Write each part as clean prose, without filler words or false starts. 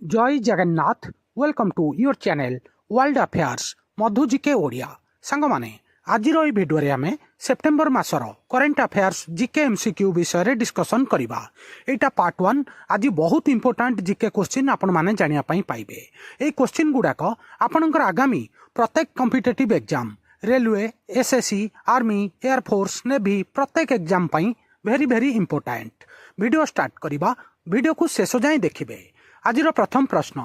जय Jagannath welcome to your channel world affairs Madhu GK Odia सांग माने आज भिडियो रे आमे सेप्टेम्बर मासर करेन्ट अफेयर्स जिके एमसीक्यू विषय डिस्कसन करबा। एटा पार्ट 1। आज बहुत इंपोर्टेंट जिके क्वेश्चन आपण माने जानिया पई पाइबे। ए क्वेश्चन गुडाक आपनकर आगामी प्रत्येक competitive exam railway SSC army air force navy प्रत्येक एग्जाम पई very very important. Video start करबा। वीडियो को शेष जाए देखिबे। आज प्रथम प्रश्न,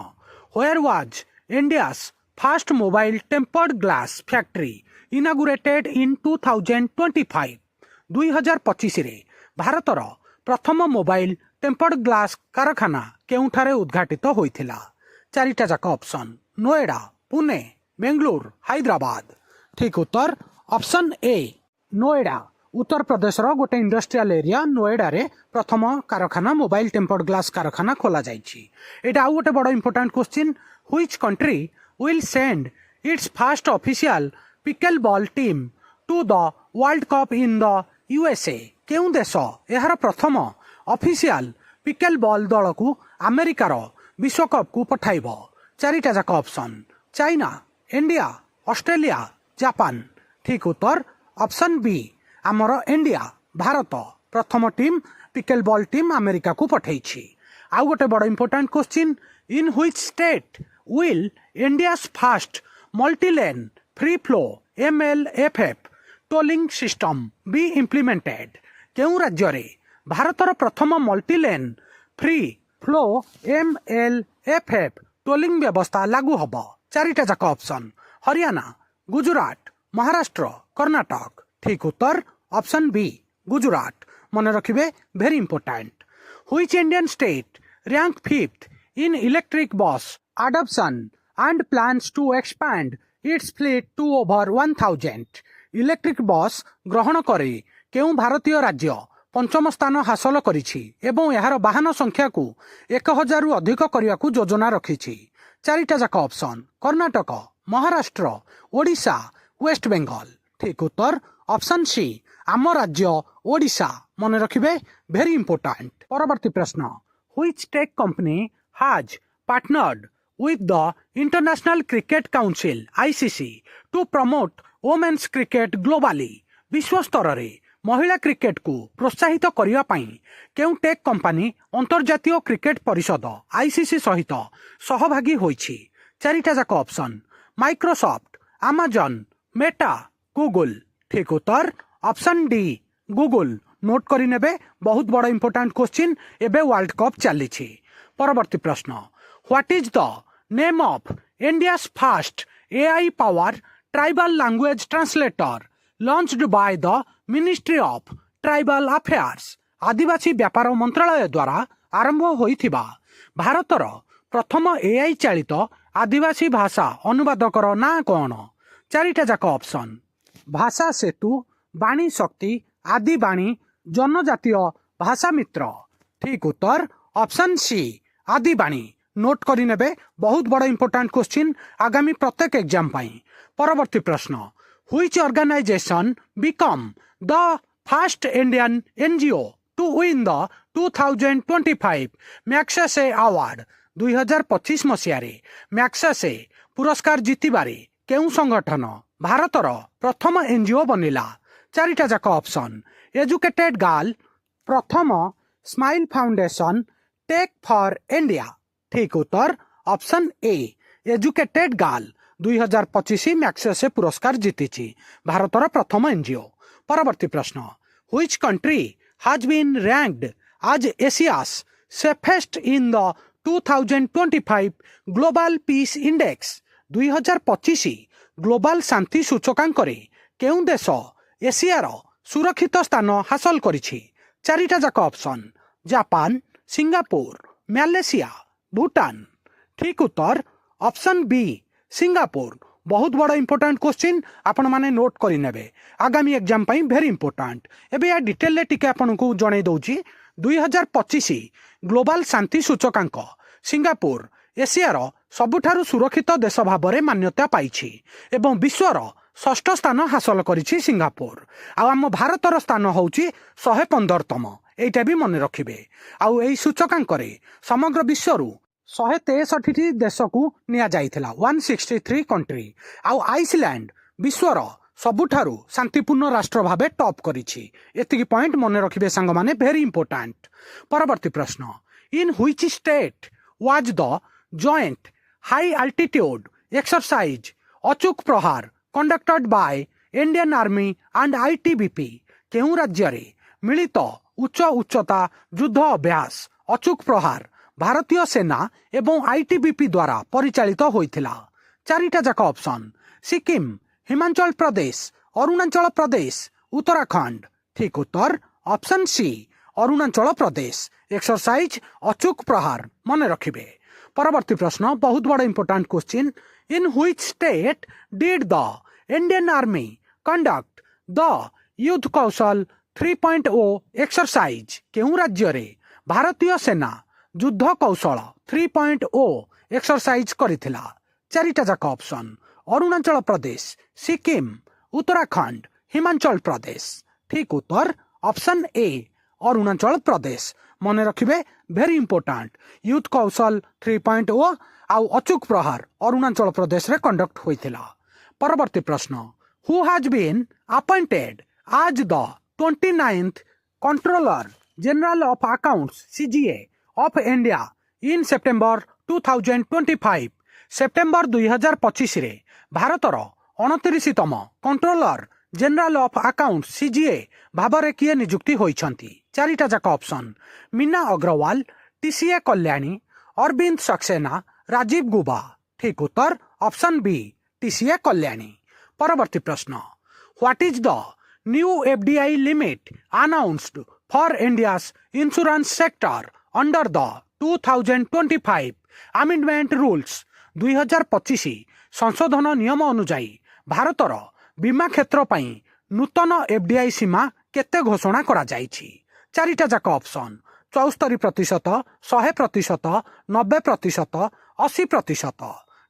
where was India's first mobile tempered glass factory inaugurated in 2025? 2025 रे भारतर प्रथम मोबाइल टेम्पर्ड ग्लास कारखाना केउठारे उद्घाटित होइथिला? चारिटा जाक ऑप्शन, नोएडा, पुणे, बेंगलुरु, हैदराबाद। ठीक उत्तर ऑप्शन ए नोएडा। उत्तर प्रदेश गोटे इंडस्ट्रियल एरिया नोएडा रे प्रथम कारखाना मोबाइल टेम्पर्ड ग्लास कारखाना खोला जाइछि। एटा आउ गोटे बड़ important question, which country will send its first official pickleball team to the world cup in the USA? केउ देश एहार प्रथम ऑफिशियल पिकल बॉल दल को अमेरिकार विश्वकप को पठाइबो? चारिटा जाक option, China, India, Australia, Japan. ठीक उत्तर ऑप्शन बी आमर इंडिया, भारत प्रथम team pickleball team America को पठाइछि। आउ गोटे बड़ important question, in which state will India's first multilane free flow MLFF tolling system be implemented? केउ राज्य रे भारतर प्रथम multilane free flow MLFF tolling व्यवस्था लागू हब? चारिटा जाक ऑप्शन, हरियाणा, गुजरात, महाराष्ट्र, कर्नाटक। ठीक उत्तर ऑप्शन बी गुजरात। मन रखिबे very important. Which Indian state rank 5th in electric bus adoption and plans to expand its fleet to over 1000? Electric bus ग्रहण करे केउ भारतीय राज्य पंचम स्थान हासिल करिछि एवं एहार वाहन संख्या को 1000 रु अधिक करिया को योजना रखिछि? चारिटा जाक ऑप्शन, कर्नाटक, महाराष्ट्र, ओडिशा, वेस्ट बेंगल। ठीक उत्तर ऑप्शन सी आम राज्य ओडिशा। मन रखिबे वेरी इंपोर्टेंट। परवर्ती प्रश्न, which tech company has partnered with the International Cricket Council ICC to promote women's cricket globally? विश्व स्तर रे महिला क्रिकेट को प्रोत्साहित करिया पई केउ टेक कंपनी अंतर्जातीय क्रिकेट परिषद ICC सहित सहभागी होइछि? चारिटा जाक option, Microsoft, Amazon, Meta, Google. ठीक उत्तर ऑप्शन डी गूगल। नोट करि नेबे, बहुत बड़ इंपोर्टेंट क्वेश्चन। एबे वर्ल्ड कप चलिछि। परवर्ती प्रश्न, what is the name of India's first AI power tribal language translator launched by the ministry of tribal affairs? आदिवासी व्यापार मंत्रालय द्वारा आरंभ होइथिबा भारतर प्रथम AI चालित आदिवासी भाषा अनुवादकर ना कोन? चारिटा जाक ऑप्शन, भाषा सेतु, वाणी शक्ति, आदि वाणी, जनजातीय भाषा मित्र। ठीक उत्तर ऑप्शन सी आदि वाणी। नोट करि नेबे, बहुत बड़ इंपोर्टेंट क्वेश्चन आगामी प्रत्येक एग्जाम पई। परवर्ती प्रश्न, which organisation become the first Indian NGO to win the 2025 Magsaysay award? 2025 मसिया रे मैग्सेसे पुरस्कार जीतिबारे केउ संगठन भारतर प्रथम NGO बनिला? चारिटा जाक option, educated girl, Pratham smile foundation, tech for India. ठीक उत्तर option A educated girl 2025 Magsaysay पुरस्कार जीतिछि, भारतर प्रथम NGO। परवर्ती प्रश्न, which country has been ranked as Asia's safest in the 2025 global peace index? 2025 global शांति सूचकांक रे केउ देश एशियार सुरक्षित स्थान हासिल करिछि? चारिटा जाक option, Japan, Singapore, Malaysia, Bhutan. ठीक उत्तर ऑप्शन बी सिंगापुर। बहुत बड़ इंपोर्टेंट क्वेश्चन, आपण माने नोट करि नेबे, आगामी एग्जाम पई वेरी इंपोर्टेंट। एबे या डिटेल ले टिके आपण को जणे दउची। 2025 ग्लोबल शांति सूचकांक सिंगापुर एशियार सबुठारु सुरक्षित देश भाबरे मान्यता पाइछि एवं विश्वर 6ठ स्थान हासिल करिछि सिंगापुर। आ आम भारतर स्थान होउची 115तम। एटा भी मन रखिबे। आउ एई सूचकांक रे समग्र विश्वरू 163 देश को निया जाइथिला 163 कंट्री आउ आइसलैंड विश्वर सबुठारु शांतिपूर्ण राष्ट्र भावे टॉप करिछि। एतिकी पॉइंट मन रखिबे सांग माने वेरी इंपोर्टेंट। परवर्ती प्रश्न in which state was the joint high altitude exercise अचूक प्रहार conducted by Indian army and ITBP केउ राज्य रे मिलित उच्च उच्चता युद्ध अभ्यास अचूक प्रहार भारतीय सेना एवं आईटीबीपी द्वारा परिचालित होइथिला। चारिटा जाक ऑप्शन सिक्किम हिमाचल प्रदेश अरुणाचल प्रदेश उत्तराखंड। ठीक उत्तर ऑप्शन सी अरुणाचल प्रदेश एक्सरसाइज अचूक प्रहार मन रखिबे। परवर्ती प्रश्न बहुत बड़ा important question in which state did the Indian army conduct the युद्ध कौशल 3.0 एक्सरसाइज केउ राज्य रे भारतीय सेना युद्ध कौशल 3.0 एक्सरसाइज करिथिला। चारिटा जाक ऑप्शन अरुणाचल प्रदेश सिक्किम उत्तराखंड हिमाचल प्रदेश। ठीक उत्तर ऑप्शन ए अरुणाचल प्रदेश मन रखिबे वेरी इंपोर्टेंट। युद्ध कौशल 3.0 आउ अचूक प्रहार अरुणाचल प्रदेश रे कंडक्ट होइथिला। परवर्ती प्रश्न who has been appointed as the 29th controller general of accounts CGA of India in September 2025 September 2025 रे भारतर 29तम controller general of account CGA भाବରେ किए नियुक्ति होइछंती। चारिटा जाक ऑप्शन मीना अग्रवाल टीसीए कल्याणी अरविंद सक्सेना राजीव गुबा। ठीक उत्तर ऑप्शन बी टीसीए कल्याणी। परवर्ती प्रश्न what is the new FDI limit announced for India's insurance sector under the 2025 amendment rules 2025 संशोधन नियम अनुजाई भारतर बीमा क्षेत्र पई नूतन एफडीआई सीमा केते घोषणा करा जाइछि। चारिटा जाक ऑप्शन 74%, 100%, 90%, 80%।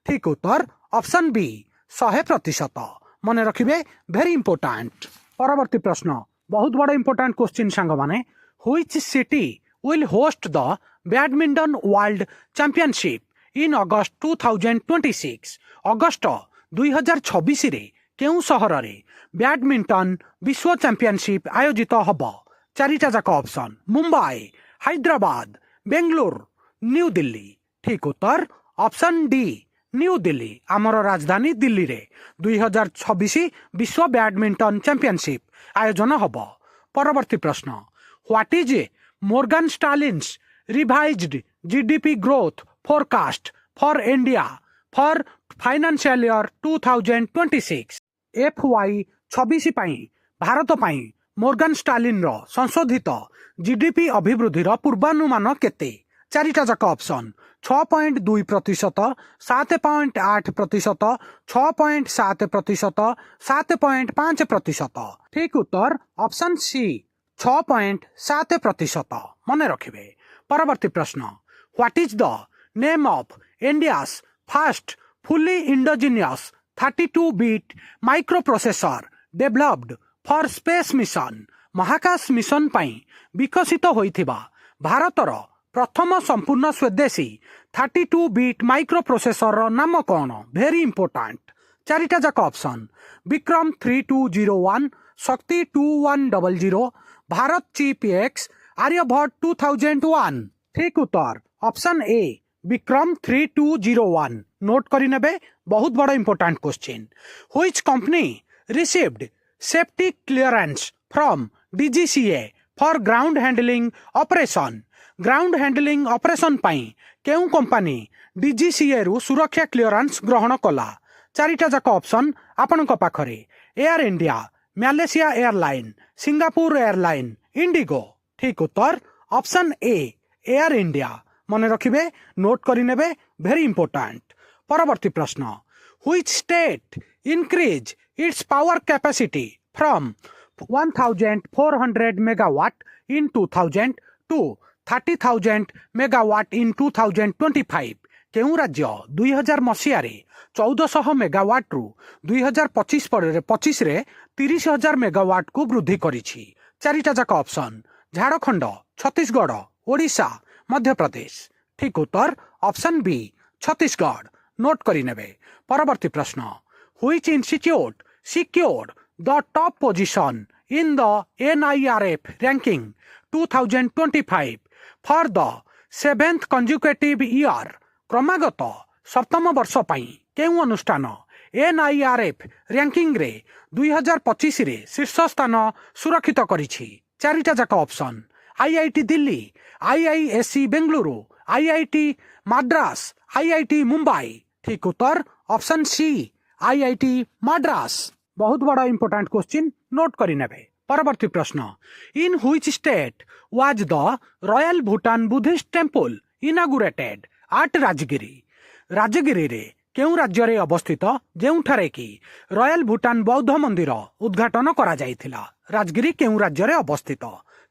ठीक उत्तर ऑप्शन बी 100% मन रखिबे वेरी इंपोर्टेंट। परवर्ती प्रश्न बहुत बड़ा इंपोर्टेंट क्वेश्चन सांग माने which city will host the badminton world championship in August 2026 August 2026 रे केउ सहर रे बैडमिंटन विश्व चैंपियनशिप आयोजित हब। चारिटा जाक ऑप्शन मुंबई हैदराबाद बेंगलुरु न्यू दिल्ली। ठीक उत्तर ऑप्शन डी न्यू दिल्ली आमर राजधानी दिल्ली रे 2026 विश्व बैडमिंटन चैंपियनशिप आयोजन हब। परवर्ती प्रश्न what is Morgan Stanley's revised GDP growth forecast for India for financial year 2026 FY 26 पाई भारत पाई मोर्गन स्टालिन रो संशोधित जीडीपी अभिवृद्धि पूर्वानुमान केते। चारिटा जाक ऑप्शन 6.2%, 7.8%, 6.7%, 7.5%। ठीक उत्तर ऑप्शन सी 6.7% मन रखिबे। परवर्ती प्रश्न what is the name of India's first fully indigenous 32-bit microprocessor developed for space mission महाकाश मिशन पाई विकसित होइथिबा भारतर प्रथम संपूर्ण स्वदेशी 32-bit माइक्रोप्रोसेसर नाम कौन। Very important. चारिटा जाक ऑप्शन विक्रम 3201 शक्ति 2100 भारत चीप एक्स आर्यभट्ट 2001। ठीक उत्तर ऑप्शन ए विक्रम 3201 नोट करी नेबे बहुत बड़ा important question. Which company received safety clearance from DGCA for ground handling operation ground handling operation पाई केउ कंपनी डीजीसीए रु सुरक्षा क्लियरेंस ग्रहण कला। चारिटा जाक ऑप्शन आपनक पाखरे Air India Malaysia airline Singapore airline IndiGo. ठीक उत्तर ऑप्शन ए एयर इंडिया मन रखिबे नोट करी नेबे वेरी इंपोर्टेंट। परवर्ती प्रश्न which state increase its power capacity from 1400 megawatt in 2000 to 30,000 megawatt in 2025 केउ राज्य 2000 मसीह रे 1400 मेगावाट रु 2025 रे 30,000 मेगावाट को वृद्धि करिछि। चारिटा जाक ऑप्शन झारखंड छत्तीसगढ़ ओडिशा मध्य प्रदेश। ठीक उत्तर ऑप्शन बी छत्तीसगढ़ नोट करी नेबे परवर्ती प्रश्न which institute secured the top position in the NIRF ranking 2025 for the 7th consecutive year क्रमागत सप्तम वर्ष पई केउ अनुष्ठान NIRF रैंकिंग रे 2025 रे शीर्ष स्थान सुरक्षित करिछि चारिटा जाक option IIT Delhi IISc Bengaluru IIT Madras IIT Mumbai ठीक उत्तर ऑप्शन सी IIT माद्रास बहुत बड़ा इंपोर्टेंट क्वेश्चन नोट करी नेबे परवर्ती प्रश्न in which state was the royal Bhutan Buddhist temple inaugurated at Rajgir Rajgir रे केउ राज्य रे अवस्थित जेउठारे कि रॉयल भूटान बौद्ध मंदिर उद्घाटन करा जायथिला राजगिरी केउ राज्य रे अवस्थित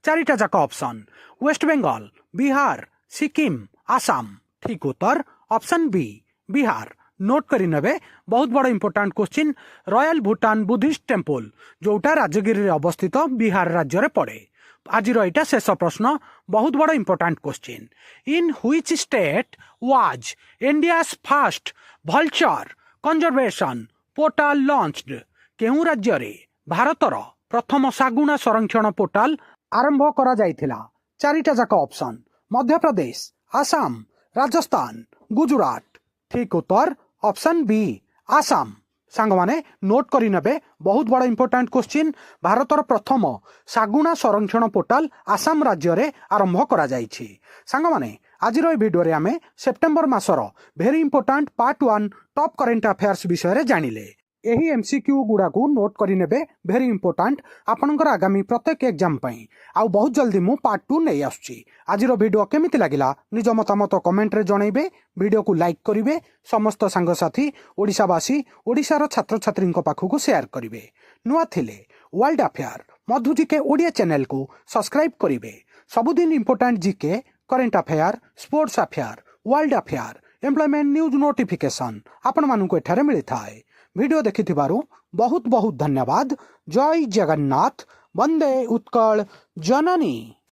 चारिटा जाक ऑप्शन वेस्ट बेंगल बिहार सिक्किम आसाम ठीक उत्तर ऑप्शन बी बिहार नोट करी नेबे बहुत बड़ important question royal Bhutan Buddhist temple जोटा राजगिरी रे अवस्थित बिहार राज्य रे पड़े आज एटा शेष प्रश्न बहुत बड़ important question in which state was India's first vulture conservation portal launched केउ राज्य रे भारतर प्रथम सागुणा संरक्षण पोर्टाल आरंभ करा जायथिला चारिटा जाक ऑप्शन मध्य प्रदेश आसाम राजस्थान गुजरात ठीक उत्तर ऑप्शन बी आसाम सांग माने नोट करी नेबे बहुत बड़ा इंपोर्टेंट क्वेश्चन भारतर प्रथम सागुणा संरक्षण पोर्टाल आसाम राज्य रे आरंभ करा जायछि सांग माने आज भिडियो रे आमे सेप्टेम्बर मासर very important part 1 top current affairs विषय रे जानिले एही एमसीक्यू गुड़ा को नोट करी नेबे भेरी इंपोर्टेंट आपनकर आगामी प्रत्येक एग्जाम पई आ बहुत जल्दी मु पार्ट 2 नै आछी आज भिडियो केमिति लागिला निज मतामत कमेंट रे जणैबे वीडियो को लाइक करिवे समस्त सांग साथी ओडिसावासी ओडिसार छात्र छात्री पाखु शेयर करिवे नुआ थिले world affair Madhu GK Odia channel को सब्सक्राइब करिवे सबुदिन important GK current affair sports affair world affair employment news notification आपण मानकु एठारे मिलिथाय वीडियो देखिथिबारु बहुत बहुत धन्यवाद जय जगन्नाथ वंदे उत्कल जननी।